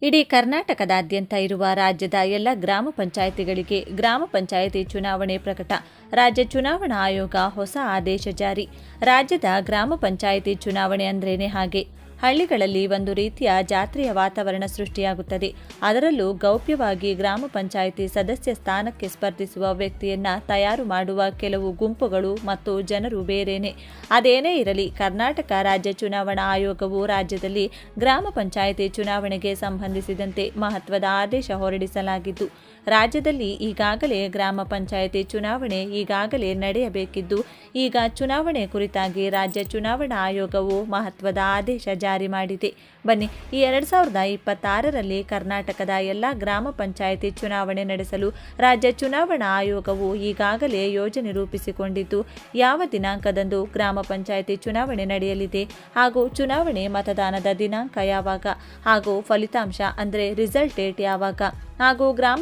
ಇಡೀ ಕರ್ನಾಟಕದಾದ್ಯಂತ ಇರುವ ರಾಜ್ಯದ ಎಲ್ಲ ಗ್ರಾಮ ಪಂಚಾಯಿತಿಗಳಿಗೆ ಗ್ರಾಮ ಪಂಚಾಯಿತಿ ಚುನಾವಣೆ ಪ್ರಕಟ. ರಾಜ್ಯ ಚುನಾವಣಾ ಆಯೋಗ ಹೊಸ ಆದೇಶ ಜಾರಿ. ರಾಜ್ಯದ ಗ್ರಾಮ ಪಂಚಾಯಿತಿ ಚುನಾವಣೆ ಅಂದ್ರೇನೆ ಹಾಗೆ. ಹಳ್ಳಿಗಳಲ್ಲಿ ಒಂದು ರೀತಿಯ ಜಾತ್ರೆಯ ವಾತಾವರಣ ಸೃಷ್ಟಿಯಾಗುತ್ತದೆ. ಅದರಲ್ಲೂ ಗೌಪ್ಯವಾಗಿ ಗ್ರಾಮ ಪಂಚಾಯಿತಿ ಸದಸ್ಯ ಸ್ಥಾನಕ್ಕೆ ಸ್ಪರ್ಧಿಸುವ ವ್ಯಕ್ತಿಯನ್ನ ತಯಾರು ಮಾಡುವ ಕೆಲವು ಗುಂಪುಗಳು ಮತ್ತು ಜನರು ಬೇರೇನೆ. ಅದೇನೇ ಇರಲಿ, ಕರ್ನಾಟಕ ರಾಜ್ಯ ಚುನಾವಣಾ ಆಯೋಗವು ರಾಜ್ಯದಲ್ಲಿ ಗ್ರಾಮ ಪಂಚಾಯಿತಿ ಚುನಾವಣೆಗೆ ಸಂಬಂಧಿಸಿದಂತೆ ಮಹತ್ವದ ಆದೇಶ ಹೊರಡಿಸಲಾಗಿದ್ದು, ರಾಜ್ಯದಲ್ಲಿ ಈಗಾಗಲೇ ಗ್ರಾಮ ಪಂಚಾಯಿತಿ ಚುನಾವಣೆ ಈಗಾಗಲೇ ನಡೆಯಬೇಕಿದ್ದು, ಈಗ ಚುನಾವಣೆ ಕುರಿತಾಗಿ ರಾಜ್ಯ ಚುನಾವಣಾ ಆಯೋಗವು ಮಹತ್ವದ ಆದೇಶ ಜಾರಿ ಮಾಡಿದೆ. ಬನ್ನಿ, ಈ 2026ರಲ್ಲಿ ಕರ್ನಾಟಕದ ಎಲ್ಲ ಗ್ರಾಮ ಪಂಚಾಯಿತಿ ಚುನಾವಣೆ ನಡೆಸಲು ರಾಜ್ಯ ಚುನಾವಣಾ ಆಯೋಗವು ಈಗಾಗಲೇ ಯೋಜನೆ ರೂಪಿಸಿಕೊಂಡಿದ್ದು, ಯಾವ ದಿನಾಂಕದಂದು ಗ್ರಾಮ ಪಂಚಾಯಿತಿ ಚುನಾವಣೆ ನಡೆಯಲಿದೆ ಹಾಗೂ ಚುನಾವಣೆ ಮತದಾನದ ದಿನಾಂಕ ಯಾವಾಗ ಹಾಗೂ ಫಲಿತಾಂಶ ಅಂದರೆ ರಿಸಲ್ಟ್ ಡೇಟ್ ಯಾವಾಗ ಹಾಗೂ ಗ್ರಾಮ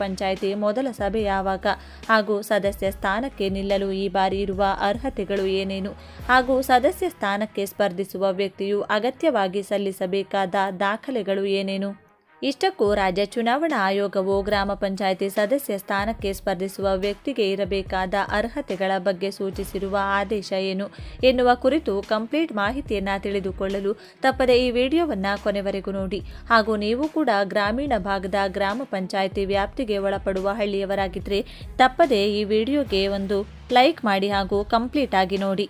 ಪಂಚಾಯಿತಿ ಮೊದಲ ಸಭೆ ಯಾವಾಗ ಹಾಗೂ ಸದಸ್ಯ ಸ್ಥಾನಕ್ಕೆ ನಿಲ್ಲಲು ಈ ಬಾರಿ ಇರುವ ಅರ್ಹತೆಗಳು ಏನೇನು ಹಾಗೂ ಸದಸ್ಯ ಸ್ಥಾನಕ್ಕೆ ಸ್ಪರ್ಧಿಸುವ ವ್ಯಕ್ತಿಯು ಅಗತ್ಯವಾಗಿ ಸಲ್ಲಿಸಬೇಕಾದ ದಾಖಲೆಗಳು ಏನೇನು, ಇಷ್ಟಕ್ಕೂ ರಾಜ್ಯ ಚುನಾವಣಾ ಆಯೋಗವು ಗ್ರಾಮ ಪಂಚಾಯಿತಿ ಸದಸ್ಯ ಸ್ಥಾನಕ್ಕೆ ಸ್ಪರ್ಧಿಸುವ ವ್ಯಕ್ತಿಗೆ ಇರಬೇಕಾದ ಅರ್ಹತೆಗಳ ಬಗ್ಗೆ ಸೂಚಿಸಿರುವ ಆದೇಶ ಏನು ಎನ್ನುವ ಕುರಿತು ಕಂಪ್ಲೀಟ್ ಮಾಹಿತಿಯನ್ನು ತಿಳಿದುಕೊಳ್ಳಲು ತಪ್ಪದೆ ಈ ವಿಡಿಯೋವನ್ನು ಕೊನೆವರೆಗೂ ನೋಡಿ. ಹಾಗೂ ನೀವು ಕೂಡ ಗ್ರಾಮೀಣ ಭಾಗದ ಗ್ರಾಮ ಪಂಚಾಯಿತಿ ವ್ಯಾಪ್ತಿಗೆ ಒಳಪಡುವ ಹಳ್ಳಿಯವರಾಗಿದ್ದರೆ ತಪ್ಪದೆ ಈ ವಿಡಿಯೋಗೆ ಒಂದು ಲೈಕ್ ಮಾಡಿ ಹಾಗೂ ಕಂಪ್ಲೀಟ್ ಆಗಿ ನೋಡಿ.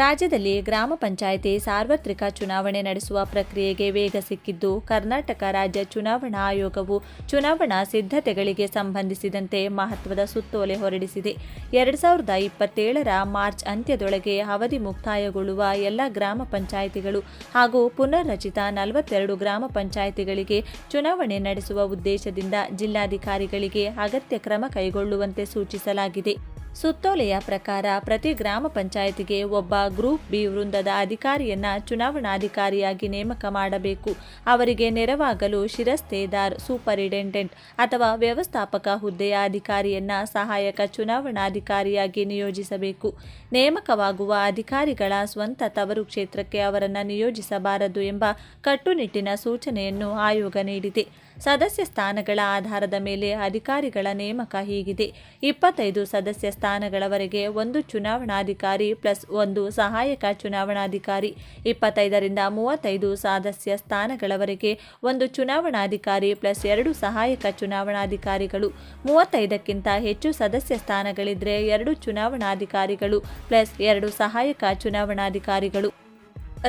ರಾಜ್ಯದಲ್ಲಿ ಗ್ರಾಮ ಪಂಚಾಯಿತಿ ಸಾರ್ವತ್ರಿಕ ಚುನಾವಣೆ ನಡೆಸುವ ಪ್ರಕ್ರಿಯೆಗೆ ವೇಗ ಸಿಕ್ಕಿದ್ದು, ಕರ್ನಾಟಕ ರಾಜ್ಯ ಚುನಾವಣಾ ಆಯೋಗವು ಚುನಾವಣಾ ಸಿದ್ಧತೆಗಳಿಗೆ ಸಂಬಂಧಿಸಿದಂತೆ ಮಹತ್ವದ ಸುತ್ತೋಲೆ ಹೊರಡಿಸಿದೆ. 2027ರ ಮಾರ್ಚ್ ಅಂತ್ಯದೊಳಗೆ ಅವಧಿ ಮುಕ್ತಾಯಗೊಳ್ಳುವ ಎಲ್ಲ ಗ್ರಾಮ ಪಂಚಾಯಿತಿಗಳು ಹಾಗೂ ಪುನರ್ರಚಿತ 42 ಗ್ರಾಮ ಪಂಚಾಯಿತಿಗಳಿಗೆ ಚುನಾವಣೆ ನಡೆಸುವ ಉದ್ದೇಶದಿಂದ ಜಿಲ್ಲಾಧಿಕಾರಿಗಳಿಗೆ ಅಗತ್ಯ ಕ್ರಮ ಕೈಗೊಳ್ಳುವಂತೆ ಸೂಚಿಸಲಾಗಿದೆ. ಸುತ್ತೋಲೆಯ ಪ್ರಕಾರ ಪ್ರತಿ ಗ್ರಾಮ ಪಂಚಾಯಿತಿಗೆ ಒಬ್ಬ ಗ್ರೂಪ್ ಬಿ ವೃಂದದ ಅಧಿಕಾರಿಯನ್ನ ಚುನಾವಣಾಧಿಕಾರಿಯಾಗಿ ನೇಮಕ ಮಾಡಬೇಕು. ಅವರಿಗೆ ನೆರವಾಗಲು ಶಿರಸ್ತೇದಾರ್, ಸೂಪರಿಂಟೆಂಡೆಂಟ್ ಅಥವಾ ವ್ಯವಸ್ಥಾಪಕ ಹುದ್ದೆಯ ಅಧಿಕಾರಿಯನ್ನ ಸಹಾಯಕ ಚುನಾವಣಾಧಿಕಾರಿಯಾಗಿ ನಿಯೋಜಿಸಬೇಕು. ನೇಮಕವಾಗುವ ಅಧಿಕಾರಿಗಳ ಸ್ವಂತ ತವರು ಕ್ಷೇತ್ರಕ್ಕೆ ಅವರನ್ನು ನಿಯೋಜಿಸಬಾರದು ಎಂಬ ಕಟ್ಟುನಿಟ್ಟಿನ ಸೂಚನೆಯನ್ನು ಆಯೋಗ ನೀಡಿದೆ. ಸದಸ್ಯ ಸ್ಥಾನಗಳ ಆಧಾರದ ಮೇಲೆ ಅಧಿಕಾರಿಗಳ ನೇಮಕ ಹೀಗಿದೆ: 25 ಸದಸ್ಯ ಸ್ಥಾನಗಳವರೆಗೆ 1 ಚುನಾವಣಾಧಿಕಾರಿ ಪ್ಲಸ್ 1 ಸಹಾಯಕ ಚುನಾವಣಾಧಿಕಾರಿ, 25ರಿಂದ 35 ಸದಸ್ಯ ಸ್ಥಾನಗಳವರೆಗೆ 1 ಚುನಾವಣಾಧಿಕಾರಿ ಪ್ಲಸ್ 2 ಸಹಾಯಕ ಚುನಾವಣಾಧಿಕಾರಿಗಳು, 35ಕ್ಕಿಂತ ಹೆಚ್ಚು ಸದಸ್ಯ ಸ್ಥಾನಗಳಿದ್ರೆ 2 ಚುನಾವಣಾಧಿಕಾರಿಗಳು ಪ್ಲಸ್ 2 ಸಹಾಯಕ ಚುನಾವಣಾಧಿಕಾರಿಗಳು.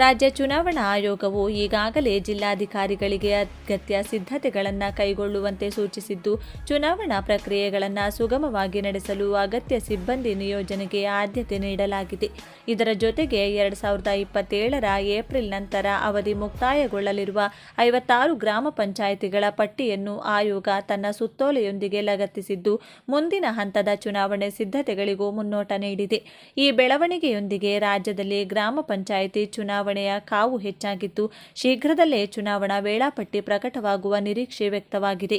ರಾಜ್ಯ ಚುನಾವಣಾ ಆಯೋಗವು ಈಗಾಗಲೇ ಜಿಲ್ಲಾಧಿಕಾರಿಗಳಿಗೆ ಅಗತ್ಯ ಸಿದ್ಧತೆಗಳನ್ನು ಕೈಗೊಳ್ಳುವಂತೆ ಸೂಚಿಸಿದ್ದು, ಚುನಾವಣಾ ಪ್ರಕ್ರಿಯೆಗಳನ್ನು ಸುಗಮವಾಗಿ ನಡೆಸಲು ಅಗತ್ಯ ಸಿಬ್ಬಂದಿ ನಿಯೋಜನೆಗೆ ಆದ್ಯತೆ ನೀಡಲಾಗಿದೆ. ಇದರ ಜೊತೆಗೆ 2027ರ ಏಪ್ರಿಲ್ ನಂತರ ಅವಧಿ ಮುಕ್ತಾಯಗೊಳ್ಳಲಿರುವ 56 ಗ್ರಾಮ ಪಂಚಾಯಿತಿಗಳ ಪಟ್ಟಿಯನ್ನು ಆಯೋಗ ತನ್ನ ಸುತ್ತೋಲೆಯೊಂದಿಗೆ ಲಗತ್ತಿಸಿದ್ದು, ಮುಂದಿನ ಹಂತದ ಚುನಾವಣೆ ಸಿದ್ಧತೆಗಳಿಗೂ ಮುನ್ನೋಟ ನೀಡಿದೆ. ಈ ಬೆಳವಣಿಗೆಯೊಂದಿಗೆ ರಾಜ್ಯದಲ್ಲಿ ಗ್ರಾಮ ಪಂಚಾಯಿತಿ ಚುನಾವಣೆಯ ಕಾವು ಹೆಚ್ಚಾಗಿದ್ದು, ಶೀಘ್ರದಲ್ಲೇ ಚುನಾವಣಾ ವೇಳಾಪಟ್ಟಿ ಪ್ರಕಟವಾಗುವ ನಿರೀಕ್ಷೆ ವ್ಯಕ್ತವಾಗಿದೆ.